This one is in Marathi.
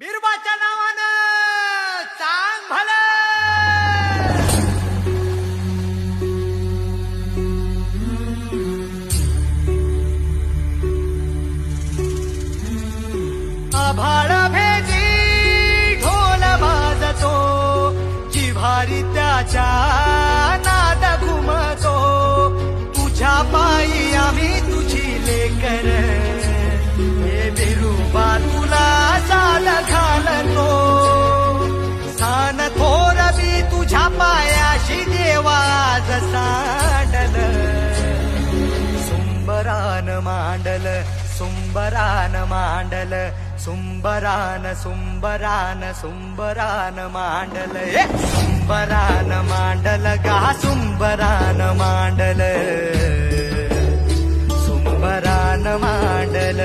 बिरबाच्या नावानं चांग भलं. आभाळ भेदी ढोल वाजतो, जिव्हारी त्याच्या नाद घुमतो. तुझ्या पायी आम्ही तुझी लेकर, हे बिरुबा तुला साल घालतो. सान थोर बी तुझ्या पायाशी देवाज सांडल. सुंबरान मांडल, सुंबरान मांडल, सुंबरान सुंबरान सुंबरान मांडल. सुंबरान मांडल गा, सुंबरान मांडल, सुंबरान मांडल.